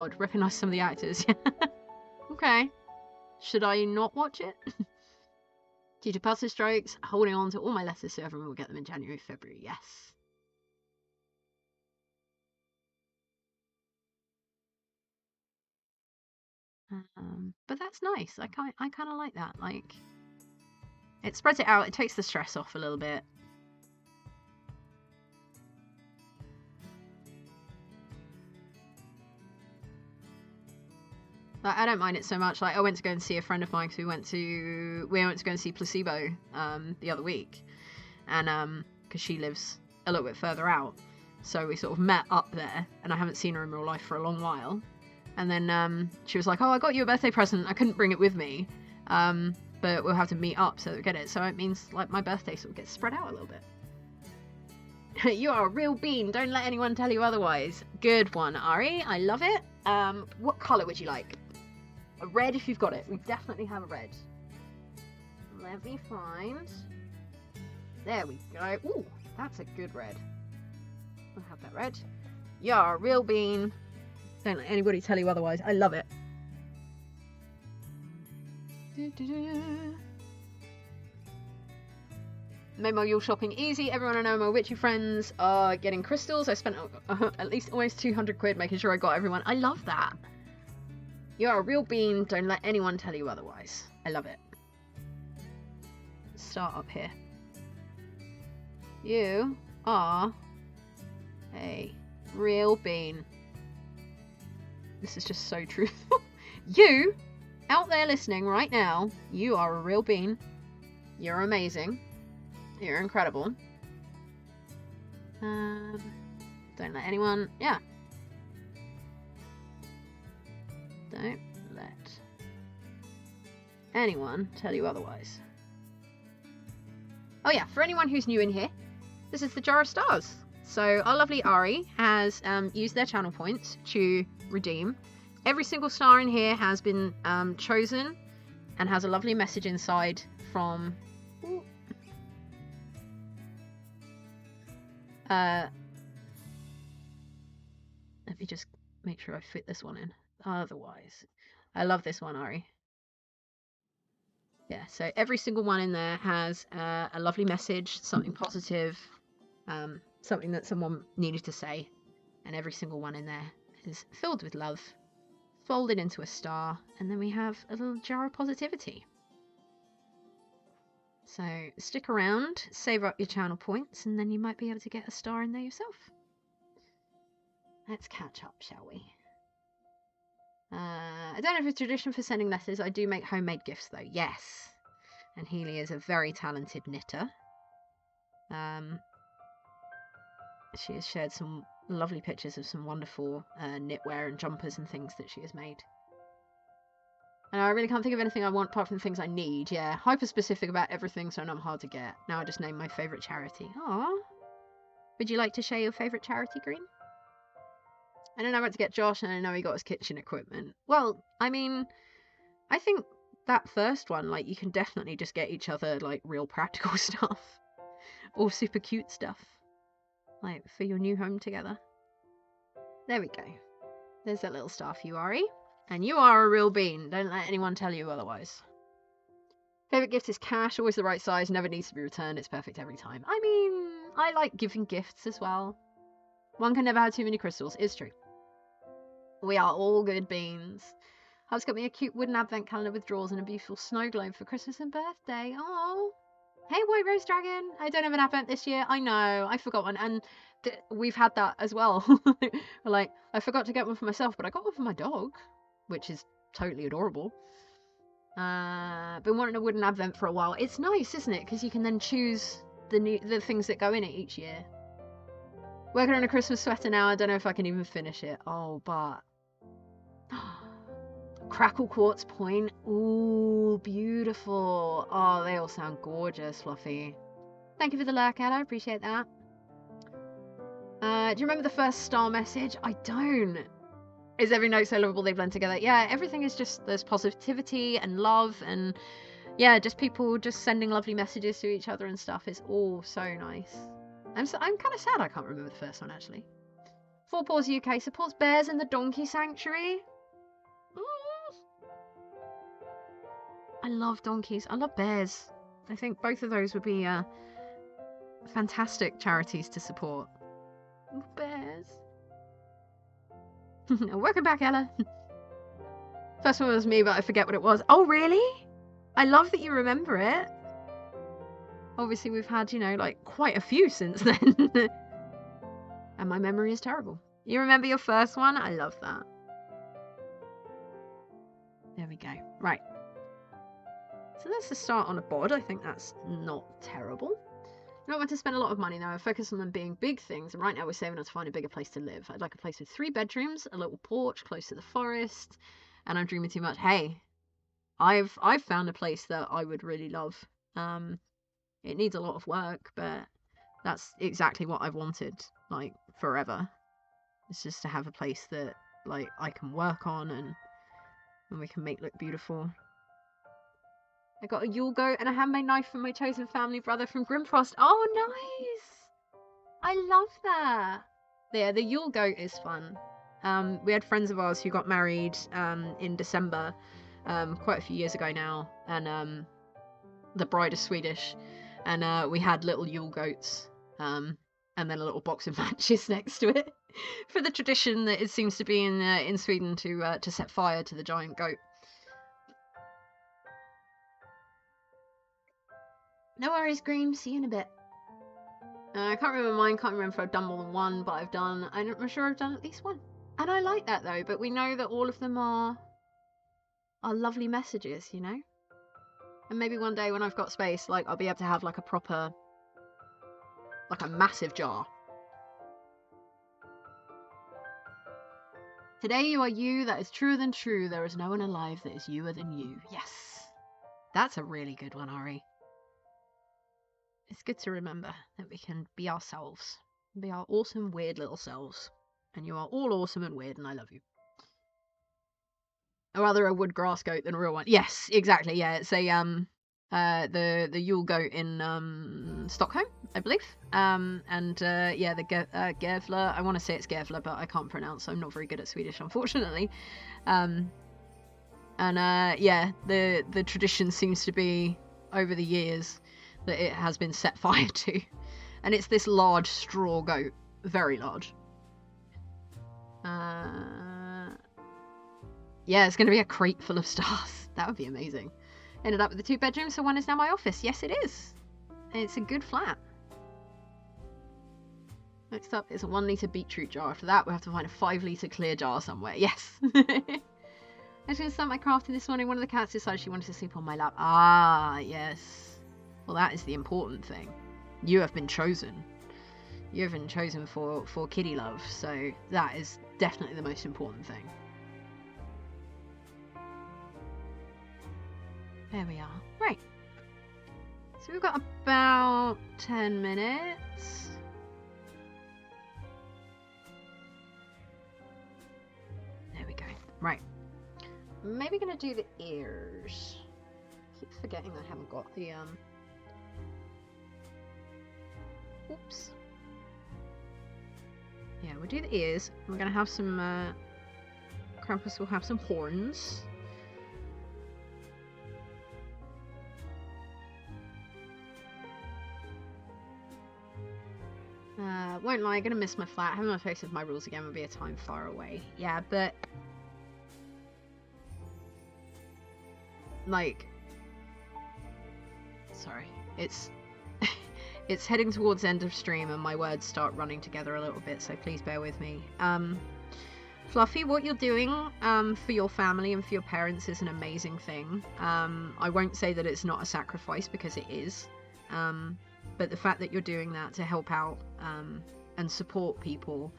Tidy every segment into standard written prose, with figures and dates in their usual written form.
I'd recognise some of the actors. Okay. Should I not watch it? Due to pulse strokes, holding on to all my letters so everyone will get them in January, February. Yes. But that's nice. I kind of like that. Like, it spreads it out. It takes the stress off a little bit. Like, I don't mind it so much. Like, I went to go and see a friend of mine because we went to go and see Placebo the other week, and because she lives a little bit further out, so we sort of met up there, and I haven't seen her in real life for a long while. And then she was like, "Oh, I got you a birthday present. I couldn't bring it with me, but we'll have to meet up so that we get it." So it means like my birthday sort of gets spread out a little bit. You are a real bean. Don't let anyone tell you otherwise. Good one, Ari. I love it. What colour would you like? A red if you've got it. We definitely have a red. Let me find. There we go. Ooh, that's a good red. I'll have that red. You're a real bean. Don't let anybody tell you otherwise. I love it. Made my Yule shopping easy. Everyone I know, my witchy friends, are getting crystals. I spent at least almost 200 quid making sure I got everyone. I love that. You're a real bean. Don't let anyone tell you otherwise. I love it. Let's start up here. You are a real bean. This is just so truthful. You, out there listening right now, you are a real bean. You're amazing. You're incredible. Don't let anyone... Yeah. Don't let anyone tell you otherwise. Oh yeah, for anyone who's new in here, this is the Jar of Stars. So our lovely Ari has used their channel points to redeem. Every single star in here has been chosen and has a lovely message inside from... let me just make sure I fit this one in. Otherwise, I love this one, Ari. Yeah, so every single one in there has a lovely message, something positive, something that someone needed to say, and every single one in there is filled with love, folded into a star, and then we have a little jar of positivity. So stick around, save up your channel points, and then you might be able to get a star in there yourself. Let's catch up, shall we? I don't have a tradition for sending letters. I do make homemade gifts, though. Yes. And Healy is a very talented knitter. She has shared some lovely pictures of some wonderful knitwear and jumpers and things that she has made. And I really can't think of anything I want apart from the things I need. Yeah, hyper specific about everything, so I know I'm hard to get. Now I just named my favourite charity. Aww. Would you like to share your favourite charity, Green? I don't know what to get Josh, and I know he got his kitchen equipment. Well, I mean, I think that first one, like, you can definitely just get each other, like, real practical stuff. Or super cute stuff. Like, for your new home together. There we go. There's that little star for you, Ari. And you are a real bean. Don't let anyone tell you otherwise. Favourite gift is cash. Always the right size. Never needs to be returned. It's perfect every time. I mean, I like giving gifts as well. One can never have too many crystals. It's true. We are all good beans. Hub's got me a cute wooden advent calendar with drawers and a beautiful snow globe for Christmas and birthday. Oh, hey, White Rose Dragon. I don't have an advent this year. I know. I forgot one. And we've had that as well. Like, I forgot to get one for myself, but I got one for my dog, which is totally adorable. Been wanting a wooden advent for a while. It's nice, isn't it? Because you can then choose the things that go in it each year. Working on a Christmas sweater now. I don't know if I can even finish it. Oh, but... Crackle quartz point. Ooh, beautiful. Oh, they all sound gorgeous, Fluffy. Thank you for the lurk, Ella. I appreciate that. Do you remember the first star message? I don't. Is every note so lovable they blend together? Yeah, everything is just, there's positivity and love and, yeah, just people just sending lovely messages to each other and stuff. It's all so nice. I'm kind of sad I can't remember the first one, actually. Four Paws UK supports bears in the donkey sanctuary. I love donkeys. I love bears. I think both of those would be fantastic charities to support. Bears. Welcome back, Ella. First one was me, but I forget what it was. Oh, really? I love that you remember it. Obviously, we've had, you know, like, quite a few since then. And my memory is terrible. You remember your first one? I love that. There we go. Right. So that's the start on a bod. I think that's not terrible. I don't want to spend a lot of money though. I focus on them being big things, and right now we're saving up to find a bigger place to live. I'd like a place with 3 bedrooms, a little porch close to the forest, and I'm dreaming too much. Hey, I've found a place that I would really love. It needs a lot of work, but that's exactly what I've wanted, like, forever. It's just to have a place that, like, I can work on and we can make look beautiful. I got a Yule goat and a handmade knife from my chosen family brother from Grimfrost. Oh, nice! I love that. Yeah, the Yule goat is fun. We had friends of ours who got married in December, quite a few years ago now, and the bride is Swedish, and we had little Yule goats, and then a little box of matches next to it, for the tradition that it seems to be in Sweden to set fire to the giant goat. No worries, Green. See you in a bit. I can't remember mine. Can't remember if I've done more than one, but I'm sure I've done at least one. And I like that though. But we know that all of them are lovely messages, you know. And maybe one day when I've got space, like, I'll be able to have like a proper, like a massive jar. Today you are you. That is truer than true. There is no one alive that is youer than you. Yes, that's a really good one, Ari. It's good to remember that we can be ourselves. Be our awesome, weird little selves. And you are all awesome and weird, and I love you. Or rather a wood grass goat than a real one. Yes, exactly, yeah. It's a the Yule goat in Stockholm, I believe. Yeah, the Gävle. I want to say it's Gävle, but I can't pronounce. I'm not very good at Swedish, unfortunately. Yeah, the tradition seems to be, over the years, that it has been set fire to. And it's this large straw goat. Very large. Yeah, it's going to be a crate full of stars. That would be amazing. Ended up with the 2 bedrooms, so one is now my office. Yes, it is. It's a good flat. Next up is a 1 litre beetroot jar. After that, we'll have to find a 5 litre clear jar somewhere. Yes. I was going to start my crafting this morning. One of the cats decided she wanted to sleep on my lap. Ah, yes. Well, that is the important thing. You have been chosen. You have been chosen for kitty love, so that is definitely the most important thing. There we are. Right. So we've got about 10 minutes. There we go. Right. Maybe gonna do the ears. Keep forgetting I haven't got the Oops. Yeah, we'll do the ears. We're gonna have some Krampus will have some horns. Won't lie, I'm gonna miss my flat. Having my face with my rules again would be a time far away. Yeah, but like, sorry, it's it's heading towards end of stream and my words start running together a little bit, so please bear with me. Fluffy, what you're doing for your family and for your parents is an amazing thing. I won't say that it's not a sacrifice, because it is. But the fact that you're doing that to help out and support people,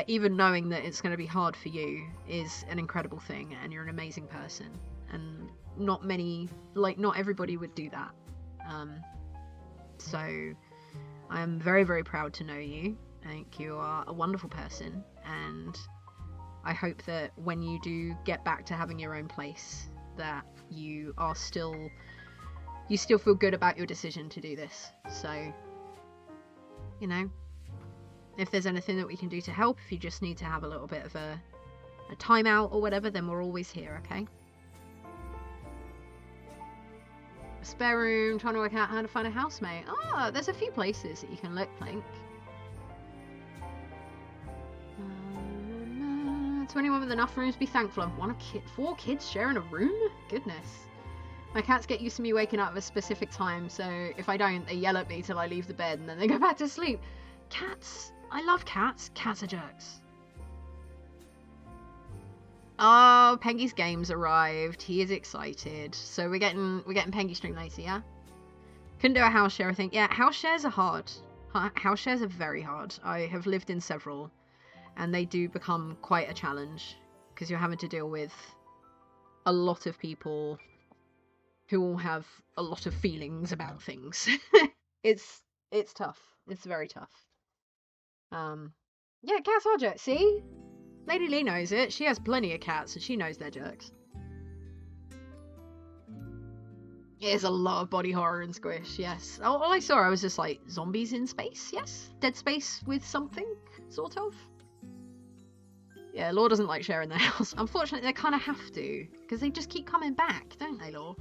even knowing that it's going to be hard for you, is an incredible thing, and you're an amazing person. And not everybody would do that. So I am very, very proud to know you. I think you are a wonderful person, and I hope that when you do get back to having your own place, that you still feel good about your decision to do this. So, you know, If there's anything that we can do to help, if you just need to have a little bit of a timeout or whatever, then we're always here, okay? A spare room, trying to work out how to find a housemate. Ah, there's a few places that you can look, Plink. 21 with enough rooms, be thankful. I've one kid, 4 kids sharing a room? Goodness. My cats get used to me waking up at a specific time, so if I don't, they yell at me till I leave the bed and then they go back to sleep. Cats, I love cats. Cats are jerks. Oh, Pengy's game's arrived. He is excited. So we're getting Pengy stream later, yeah? Couldn't do a house share, I think. Yeah, house shares are hard. House shares are very hard. I have lived in several, and they do become quite a challenge because you're having to deal with a lot of people who all have a lot of feelings about things. It's tough. It's very tough. Yeah, cats are jerks. See? Lady Lee knows it. She has plenty of cats, and she knows they're jerks. There's a lot of body horror and squish, yes. All I saw, I was just like, zombies in space, yes? Dead space with something, sort of. Yeah, Law doesn't like sharing their house. Unfortunately, they kind of have to, because they just keep coming back, don't they, Law?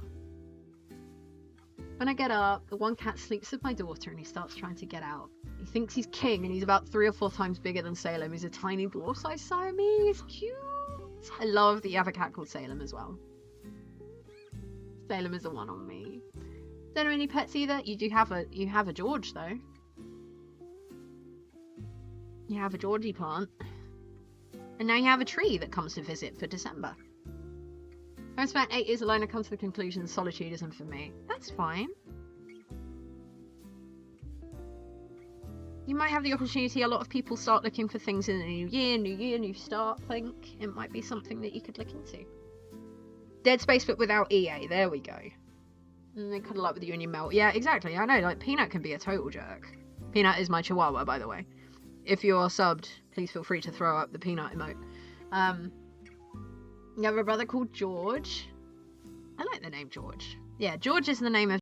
When I get up, the one cat sleeps with my daughter and he starts trying to get out. He thinks he's king and he's about 3 or 4 times bigger than Salem. He's a tiny dwarf-sized Siamese. Cute! I love that you have a cat called Salem as well. Salem is the one on me. Don't have any pets either. You have a George though. You have a Georgie plant. And now you have a tree that comes to visit for December. I've spent 8 years alone. I come to the conclusion solitude isn't for me. That's fine. You might have the opportunity. A lot of people start looking for things in the new year, new start. I think it might be something that you could look into. Dead Space but without EA. There we go. And they cuddle up with you and you melt. Yeah, exactly. I know. Like Peanut can be a total jerk. Peanut is my chihuahua, by the way. If you're subbed, please feel free to throw up the Peanut emote. You have a brother called George. I like the name George. Yeah, George is the name of